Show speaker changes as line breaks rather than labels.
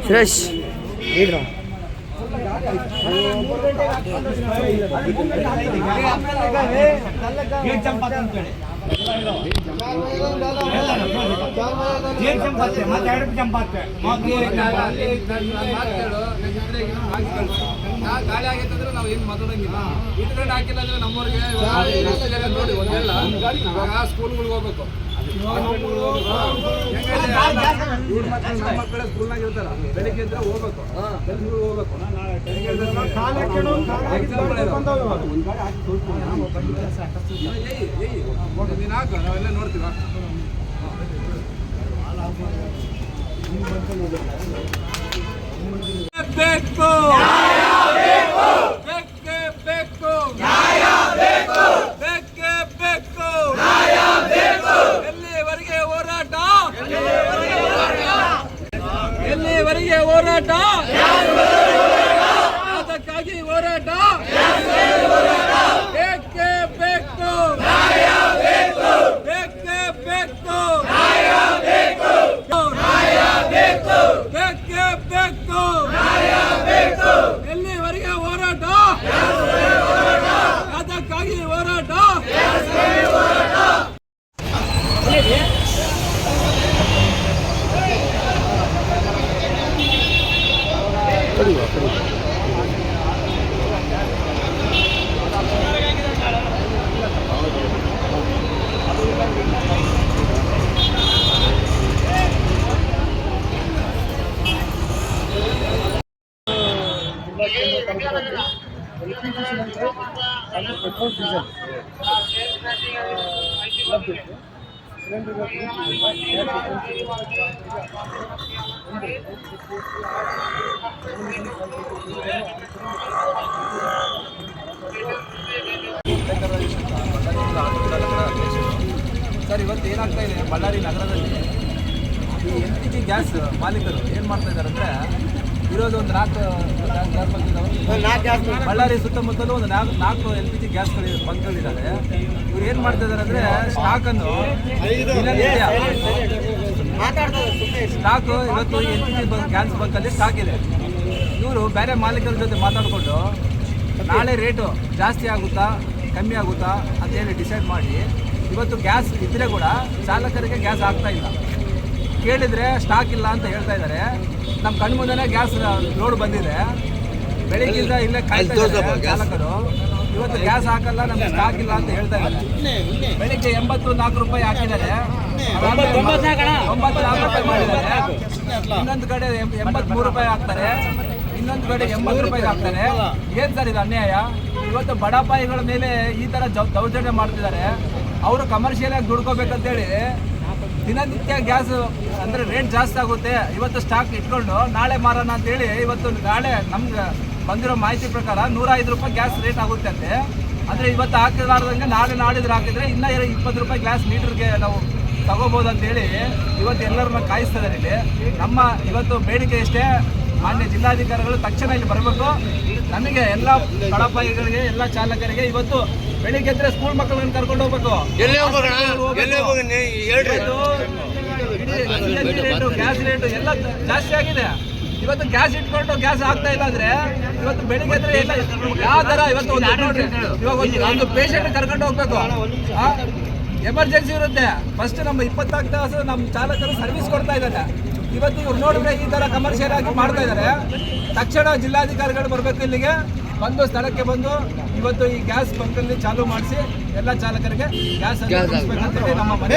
ಸುರೇಶ್ ಇದ್ರ
ಗಾಳಿ ಆಗೈತಂದ್ರೆ ನಾವು ಏನು ಮಾತಾಡಂಗಿಲ್ಲ. ಇಟ್ಕೊಂಡು ಹಾಕಿಲ್ಲ ಅಂದ್ರೆ ನಮ್ಮವ್ರಿಗೆ ನೋಡಿ ಒಂದೆಲ್ಲ ಸ್ಕೂಲ್ಗಳಿಗೆ ಹೋಗ್ಬೇಕು. ನಮ್ಮ ಮಕ್ಕಳ ಸ್ಕೂಲ್ನಾಗ ಇರ್ತಾರ, ಬೆಳಿಗ್ಗೆ ಇದ್ರೆ ಹೋಗ್ಬೇಕು, ಕೆಲ್ಸಗಳಿಗೆ ಹೋಗ್ಬೇಕು. ನೀನು ಹಾಕು, ನಾವೆಲ್ಲ ನೋಡ್ತೀವ. ಬೇಕು ಬೇಕೇ ಬೇಕು, ನ್ಯಾಯ ಬೇಕು, ಬೇಕೇ ಬೇಕು, ನ್ಯಾಯ ಬೇಕು. ಎಲ್ಲಿವರೆಗೆ ಹೋರಾಟ, ಎಲ್ಲಿವರೆಗೆ ಹೋರಾಟ, ಅದಕ್ಕಾಗಿ ಹೋರಾಟ. ಬೇಕೇ ಬೇಕು, ನ್ಯಾಯ ಬೇಕು, ಬೇಕೇ ಬೇಕು, ನ್ಯಾಯ ಬೇಕು, ನ್ಯಾಯ ಬೇಕು, ಬೇಕೇ ಬೇಕು, ನ್ಯಾಯ ಬೇಕು. ಎಲ್ಲಿವರೆಗೆ ಹೋರಾಟ, ಅದಕ್ಕಾಗಿ ಹೋರಾಟ.
ಪೆಟ್ರೋಲ್ ಡೀಸೆಲ್
ಸರ್, ಇವತ್ತು ಏನಾಗ್ತಾ ಇದೆ ಬಳ್ಳಾರಿ ನಗರದಲ್ಲಿ ಈ LPG ಗ್ಯಾಸ್ ಮಾಲೀಕರು ಏನು ಮಾಡ್ತಾ ಇದ್ದಾರೆ ಅಂದರೆ, ಇರೋದು ಒಂದು 4 ಬಳ್ಳಾರಿ ಸುತ್ತಮುತ್ತಲೂ ಒಂದು 4 LPG ಗ್ಯಾಸ್ಗಳು ಬಂಕ್ಗಳಿದ್ದಾರೆ. ಇವ್ರು ಏನು ಮಾಡ್ತಾ ಇದ್ದಾರೆ ಅಂದರೆ, ಸ್ಟಾಕನ್ನು ಸ್ಟಾಕು ಇವತ್ತು LPG ಗ್ಯಾಸ್ ಬಂಕಲ್ಲಿ ಸ್ಟಾಕ್ ಇದೆ. ಇವರು ಬೇರೆ ಮಾಲೀಕರ ಜೊತೆ ಮಾತಾಡಿಕೊಂಡು ನಾಳೆ ರೇಟು ಜಾಸ್ತಿ ಆಗುತ್ತಾ ಕಮ್ಮಿ ಆಗುತ್ತಾ ಅಂತೇಳಿ ಡಿಸೈಡ್ ಮಾಡಿ ಇವತ್ತು ಗ್ಯಾಸ್ ಇದ್ದರೆ ಕೂಡ ಚಾಲಕರಿಗೆ ಗ್ಯಾಸ್ ಆಗ್ತಾ ಇಲ್ಲ. ಕೇಳಿದರೆ ಸ್ಟಾಕ್ ಇಲ್ಲ ಅಂತ ಹೇಳ್ತಾ ಇದ್ದಾರೆ. ನಮ್ಮ ಕಣ್ಣು ಮುಂದೆನೇ ಗ್ಯಾಸ್ ಲೋಡ್ ಬಂದಿದೆ. ಬೆಳಿಗ್ಗೆಯಿಂದ ಇಲ್ಲೇ ಕಾಯ್ತಾ ಇದ್ದಾರೆ ಚಾಲಕರು. ಇವತ್ತು ಗ್ಯಾಸ್ ಹಾಕಲ್ಲ, ನಮ್ಗೆ ಸ್ಟಾಕ್ ಇಲ್ಲ ಅಂತ ಹೇಳ್ತಾ ಇದ್ದಾರೆ. ಬೆಳಿಗ್ಗೆ 84 ರೂಪಾಯಿ ಹಾಕಿದ್ದಾರೆ, 94 ರೂಪಾಯಿ ಮಾಡಿದ್ದಾರೆ. ಇನ್ನೊಂದು ಕಡೆ 83 ರೂಪಾಯಿ ಹಾಕ್ತಾರೆ, ಇನ್ನೊಂದು ಕಡೆ 80 ರೂಪಾಯಿ ಹಾಕ್ತಾರೆ. ಏನು ಸರ್ ಇದು ಅನ್ಯಾಯ? ಇವತ್ತು ಬಡಪಾಯಿಗಳ ಮೇಲೆ ಈ ಥರ ದೌರ್ಜನ್ಯ ಮಾಡ್ತಿದ್ದಾರೆ. ಅವರು ಕಮರ್ಷಿಯಲ್ ಆಗಿ ದುಡ್ಕೋಬೇಕಂತೇಳಿ ದಿನನಿತ್ಯ ಗ್ಯಾಸ್ ಅಂದರೆ ರೇಟ್ ಜಾಸ್ತಿ ಆಗುತ್ತೆ, ಇವತ್ತು ಸ್ಟಾಕ್ ಇಟ್ಕೊಂಡು ನಾಳೆ ಮಾರೋಣ ಅಂತೇಳಿ ಇವತ್ತು ನಾಳೆ ನಮ್ಗೆ ಬಂದಿರೋ ಮಾಹಿತಿ ಪ್ರಕಾರ 105 ರೂಪಾಯಿ ಗ್ಯಾಸ್ ರೇಟ್ ಆಗುತ್ತೆ ಅಂತೆ. ಅಂದರೆ ಇವತ್ತು ಹಾಕಿದಾರ್ದಂಗೆ ನಾಳೆ ನಾಡಿದ್ರೆ ಹಾಕಿದರೆ ಇನ್ನೂ 20 ರೂಪಾಯಿ ಗ್ಯಾಸ್ ಲೀಟ್ರಿಗೆ ನಾವು ತಗೋಬೋದು ಅಂತೇಳಿ ಇವತ್ತು ಎಲ್ಲರನ್ನ ಕಾಯಿಸ್ತಿದ್ದಾರೆ. ಇಲ್ಲಿ ನಮ್ಮ ಇವತ್ತು ಬೇಡಿಕೆ ಇಷ್ಟೇ, ಮಾನ್ಯ ಜಿಲ್ಲಾಧಿಕಾರಿಗಳು ತಕ್ಷಣ ಇಲ್ಲಿ ಬರಬೇಕು. ನಮಗೆ ಎಲ್ಲ ಬಡಪಾಯಿಗಳಿಗೆ ಎಲ್ಲ ಚಾಲಕರಿಗೆ ಇವತ್ತು ಬೆಳಿಗ್ಗೆ ಎದ್ರೆ ಸ್ಕೂಲ್ ಮಕ್ಕಳನ್ನ ಕರ್ಕೊಂಡು ಹೋಗ್ಬೇಕು. ರೇಟು ಗ್ಯಾಸ್ ರೇಟು ಎಲ್ಲ ಜಾಸ್ತಿ ಆಗಿದೆ. ಇವತ್ತು ಗ್ಯಾಸ್ ಇಟ್ಕೊಂಡು ಗ್ಯಾಸ್ ಆಗ್ತಾ ಇಲ್ಲ ಅಂದ್ರೆ ಇವತ್ತು ಬೆಳಿಗ್ಗೆ ಎದ್ರೆ ಎಲ್ಲ ಯಾವ ಥರ ಇವತ್ತು ಇವಾಗ ಒಂದು ಪೇಷಂಟ್ ಕರ್ಕೊಂಡು ಹೋಗ್ಬೇಕು, ಎಮರ್ಜೆನ್ಸಿ ಇರುತ್ತೆ. ಫಸ್ಟ್ ನಮ್ಮ 24 ತಾಸು ನಮ್ಮ ಚಾಲಕರು ಸರ್ವಿಸ್ ಕೊಡ್ತಾ ಇದ್ದಾರೆ. ಇವತ್ತು ಇವ್ರು ನೋಡಿದ್ರೆ ಈ ಥರ ಕಮರ್ಷಿಯಲ್ ಆಗಿ ಮಾಡ್ತಾ ಇದ್ದಾರೆ. ತಕ್ಷಣ ಜಿಲ್ಲಾಧಿಕಾರಿಗಳು ಬರಬೇಕು, ಇಲ್ಲಿಗೆ ಬಂದು ಸ್ಥಳಕ್ಕೆ ಬಂದು ಇವತ್ತು ಈ ಗ್ಯಾಸ್ ಬಂಕಲ್ಲಿ ಚಾಲೂ ಮಾಡಿಸಿ ಎಲ್ಲ ಚಾಲಕರಿಗೆ ಗ್ಯಾಸ್ ಕೊಡಿಸ್ಬೇಕಂತೇಳಿ ನಮ್ಮ ಮನೆ.